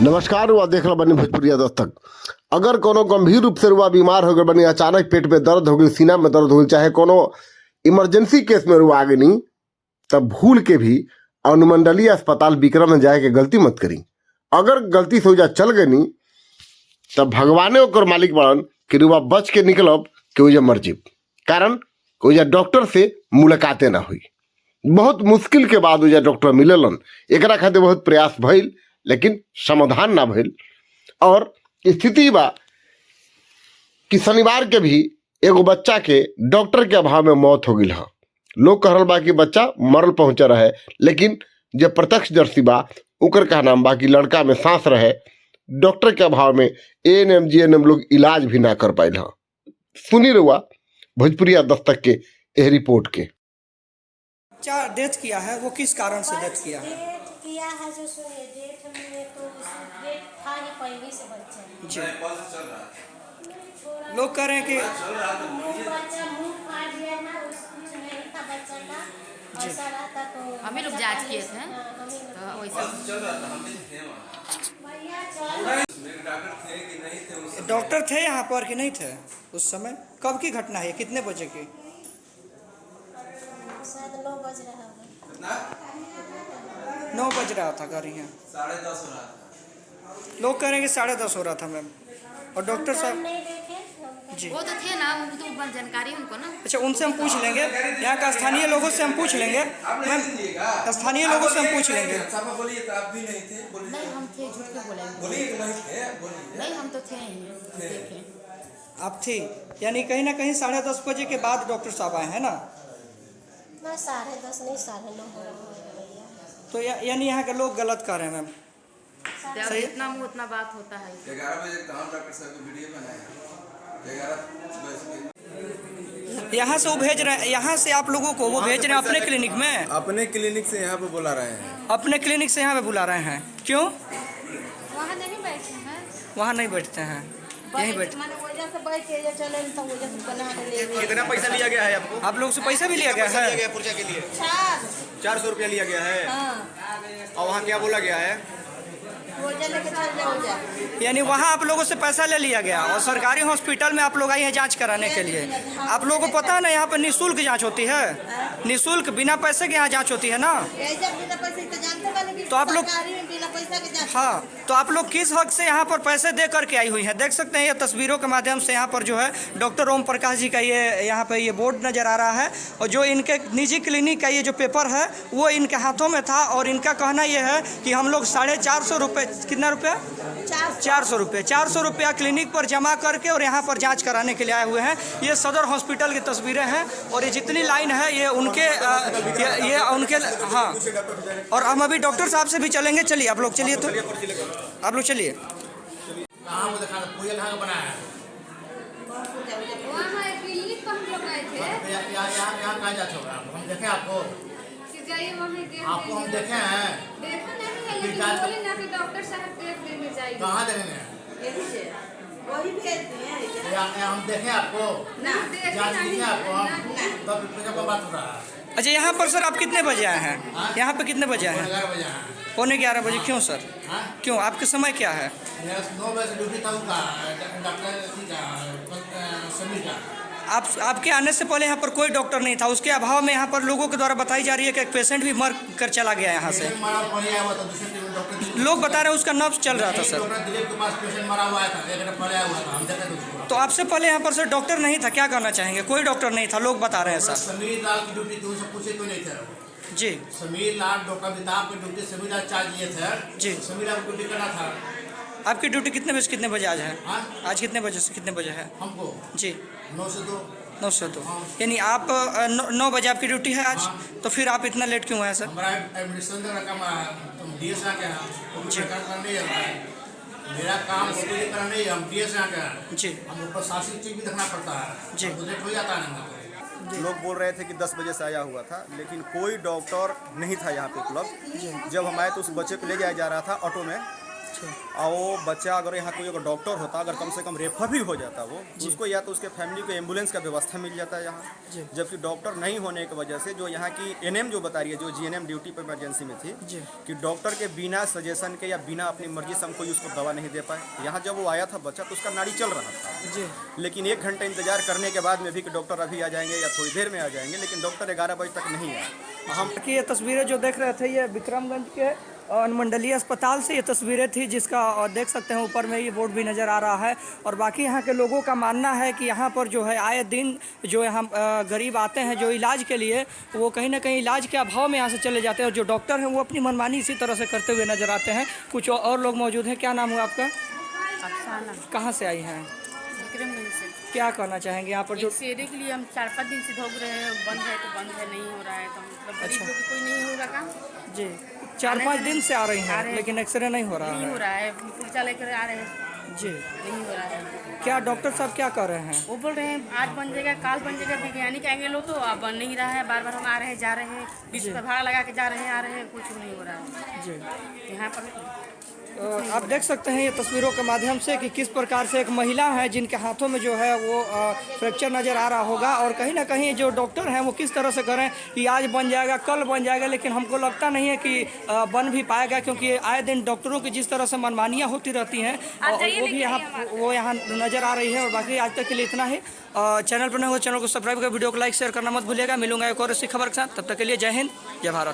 नमस्कार, वह देख रहा बनी भोजपुरिया दस्तक। अगर कोनो गंभीर रूप से रुआ बीमार हो गए बनी, अचानक पेट में दर्द हो गई, सीना में दर्द हो गई, चाहे कोनो इमरजेंसी केस में रुआ आ गई, तब भूल के भी अनुमंडलीय अस्पताल बिक्रम में जाए के गलती मत करी। अगर गलती से जा चल गई तब भगवाने ओकर मालिक बड़न कि रुआ बच के निकलब कि वजह मर जीव। कारण वजह डॉक्टर से मुलाकातें ना हुई। बहुत मुश्किल के बाद वजह डॉक्टर मिललन। एकरा खातिर बहुत प्रयास भइल लेकिन समाधान ना भइल। और स्थिति बा कि शनिवार के भी एगो बच्चा के डॉक्टर के अभाव में मौत हो गई है। लोग कह रहा बा कि बच्चा मरल पहुंचा रहे, लेकिन जब प्रत्यक्षदर्शी बा ओकर का नाम बा कि लड़का में सांस रहे। डॉक्टर के अभाव में एएनएम जीएनएम लोग इलाज भी ना कर पाइल। सुनी रहुआ भोजपुरिया दस्तक के यह रिपोर्ट के। क्या डेथ किया है, वो किस कारण से डेथ किया है? डेट किया है जो सुनिए, डेट में तो डेट था ही पहले से बच्चा जी, लोग कह रहे हैं कि बच्चा मुंह फाड़ दिया ना, कुछ नहीं था बच्चा का। ऐसा रहता तो हम ही लोग जांच किए थे, तो वैसा डॉक्टर थे यहाँ पर कि नहीं थे उस समय? कब की घटना है, कितने बजे की? शायद 9 बज रहा है। 9 बज रहा था गाड़ी यहाँ। 10:30 हो रहा था। लोग कह रहे हैं कि 10:30 हो रहा था मैम। और डॉक्टर हम साहब नहीं देखे हम जी, वो तो थे ना, उनको तो ऊपर जानकारी है उनको ना। अच्छा, उनसे हम पूछ लेंगे। यहाँ का स्थानीय लोगों से हम पूछ लेंगे मैम, स्थानीय लोगों से हम पूछ लेंगे। नहीं, हम थे, झूठ क्यों बोलेंगे? नहीं, हम तो थे ही, हम देखे। आप थी, यानी कहीं ना कहीं 10:30 बजे के बाद डॉक्टर साहब आए हैं ना? ना 10:30 नहीं 9:30 हो गया। तो यानी यहाँ के लोग गलत कर रहे हैं मैम। सही। इतना मुँह उतना बात होता है। 11 बजे हम डॉक्टर साहब को वीडियो बनाया। 11 यहाँ से वो भेज रहे हैं, यहाँ से आप लोगों को वो भेज रहे हैं अपने क्लिनिक में? अपने क्लिनिक से यहाँ पे बुला रहे हैं। अपने क्लिनिक से यहाँ पे बुला रहे हैं, क्यों? वहाँ नहीं बैठे हैं, वहाँ नहीं बैठते हैं, यहीं बैठ। कितना पैसा लिया गया है आपको? आप लोग से पैसा भी लिया गया है? पुर्जा के लिए 400 रुपया लिया गया है। और वहाँ क्या बोला गया है? यानी वहाँ आप लोगों से पैसा ले लिया गया और सरकारी हॉस्पिटल में आप लोग आए हैं जांच कराने के लिए। आप लोगों को पता है ना, यहाँ पर निःशुल्क जांच होती है, निःशुल्क बिना पैसे के यहाँ जांच होती है ना। तो आप लोग, हाँ, तो आप लोग किस हक से यहाँ पर पैसे दे करके आई हुई हैं? देख सकते हैं ये तस्वीरों के माध्यम से यहाँ पर जो है डॉक्टर ओम प्रकाश जी का ये यहाँ पे ये बोर्ड नज़र आ रहा है। और जो इनके निजी क्लिनिक का ये जो पेपर है वो इनके हाथों में था। और इनका कहना ये है कि हम लोग 450 रुपये, कितना रुपया? 400 रुपये, 400 रुपया क्लिनिक पर जमा करके और यहाँ पर जाँच कराने के लिए आए हुए हैं। ये सदर हॉस्पिटल की तस्वीरें हैं और ये जितनी लाइन है ये उनके ये उनके, हाँ। और हम अभी डॉक्टर साहब से भी चलेंगे। चलिए आप लोग, चलिए तो आप लोग चलिए। कहाँ को दिखाना, पूजा कहाँ का बनाया है? वहाँ क्लिनिक पर हम लोग आए थे। यहाँ कहाँ जाते होगा? हम देखें आपको, आपको हम देखे हैं। देखा नहीं है, लेकिन बोले ना कि डॉक्टर साहब देख लेने जाइए। कहाँ देखेंगे? हम देखें आपको, जांच देखें आपको हम, तब पूजा का बात हो रहा है। अच्छा, यहाँ पर सर आप कितने बजे आए हैं? यहाँ पे कितने बजे आए हैं? 11 बजे हैं। 11:15 बजे। क्यों सर, क्यों? आपके समय क्या है? 9 बजे ड्यूटी था उनका, डॉक्टर समीर का। आपके आने से पहले यहाँ पर कोई डॉक्टर नहीं था, उसके अभाव में यहाँ पर लोगों के द्वारा बताई जा रही है कि एक पेशेंट भी मर कर चला गया यहाँ से। मरा पहले आया हुआ था, दूसरे डॉक्टर लोग बता रहे हैं उसका नब्ज चल रहा था सर। दिलीप के पास पेशेंट मरा हुआ था, एक पहले आया हुआ था, हम देखे थे उसको। तो आपसे पहले यहाँ पर सर डॉक्टर नहीं था, क्या कहना चाहेंगे? कोई डॉक्टर नहीं था, लोग बता रहे हैं सर। समीर लाल की ड्यूटी थी, उनसे पूछे क्यों नहीं थे? जी, समीर लाल डॉक्टर अमिताभ की ड्यूटी समीर लाल चार्ज लिए थे जी। समीर लाल को ड्यूटी करना था। आपकी ड्यूटी कितने बजे से कितने बजे आज है? हाँ? आज कितने बजे से कितने बजे है? हमको जी, 9 से 2। 9 से 2। यानी आप 9 बजे आपकी ड्यूटी है आज। तो फिर आप इतना लेट क्यों हैं सर? हमारा एडमिनिस्ट्रेशन का काम है, तुम डीएस आ गए हैं, जी। नहीं है मेरा काम करना नहीं है, हम डीएस आ गए हैं जी, हमको प्रशासनिक चीज भी देखना पड़ता है जी। लेट हो जाता है ना। लोग बोल रहे थे कि 10 बजे से आया हुआ था, लेकिन कोई डॉक्टर नहीं था यहाँ पे उपलब्ध। जब हम आए तो उस बच्चे को ले जाया जा रहा था ऑटो में, और वो बच्चा अगर यहाँ कोई अगर डॉक्टर होता, अगर कम से कम रेफर भी हो जाता वो, तो उसको या तो उसके फैमिली को एम्बुलेंस का व्यवस्था मिल जाता है यहाँ। जबकि डॉक्टर नहीं होने की वजह से जो यहाँ की एनएम जो बता रही है, जो जीएनएम ड्यूटी पर इमरजेंसी में थी, कि डॉक्टर के बिना सजेशन के या बिना अपनी मर्जी से हम कोई उसको दवा नहीं दे पाए। यहाँ जब वो आया था बच्चा तो उसका नाड़ी चल रहा था, लेकिन 1 घंटा इंतजार करने के बाद में भी कि डॉक्टर अभी आ जाएंगे या थोड़ी देर में आ जाएंगे, लेकिन डॉक्टर 11 बजे तक नहीं आया। हम की ये तस्वीरें जो देख रहे थे, ये विक्रमगंज के अनुमंडलीय अस्पताल से ये तस्वीरें थी, जिसका देख सकते हैं ऊपर में ये बोर्ड भी नज़र आ रहा है। और बाकी यहाँ के लोगों का मानना है कि यहाँ पर जो है आए दिन जो यहाँ गरीब आते हैं जो इलाज के लिए, वो कहीं ना कहीं इलाज के अभाव में यहाँ से चले जाते हैं, और जो डॉक्टर हैं वो अपनी मनमानी इसी तरह से करते हुए नज़र आते हैं। कुछ और लोग मौजूद हैं। क्या नाम हुआ आपका? अफसाना, कहाँ से आई हैं? विक्रमगंज से। क्या कहना चाहेंगे यहाँ पर जो एक्सरे के लिए हम 4-5 दिन से ढोक रहे हैं, बंद है तो बंद है, नहीं हो रहा है तो मतलब गरीब लोग को कोई नहीं होगा काम। जी 4-5 दिन से आ रही हैं, लेकिन एक्सरे नहीं हो रहा नहीं है। हो रहा है, पुर्जा लेकर आ रहे हैं, जी नहीं हो रहा है। क्या डॉक्टर साहब क्या कर रहे हैं? वो बोल रहे हैं आज बन जाएगा, काल बन जाएगा, वैज्ञानिक आएंगे लोग, तो अब बन नहीं रहा है। बार बार हम आ रहे हैं, जा रहे हैं, 20 रुपये भाड़ा लगा के जा रहे हैं, आ रहे हैं, कुछ नहीं हो रहा है। जी यहाँ पर आप देख सकते हैं ये तस्वीरों के माध्यम से कि किस प्रकार से एक महिला है जिनके हाथों में जो है वो फ्रैक्चर नज़र आ रहा होगा, और कहीं ना कहीं जो डॉक्टर हैं वो किस तरह से करें कि आज बन जाएगा, कल बन जाएगा, लेकिन हमको लगता नहीं है कि बन भी पाएगा, क्योंकि आए दिन डॉक्टरों की जिस तरह से मनमानियाँ होती रहती हैं वो भी यहाँ नज़र आ रही है। और बाकी आज तक के लिए इतना ही। चैनल पर नहीं हो चैनल को सब्सक्राइब कर, वीडियो को लाइक शेयर करना मत भूलिएगा। मिलूंगा एक और इसी खबर के साथ, तब तक के लिए जय हिंद, जय भारत।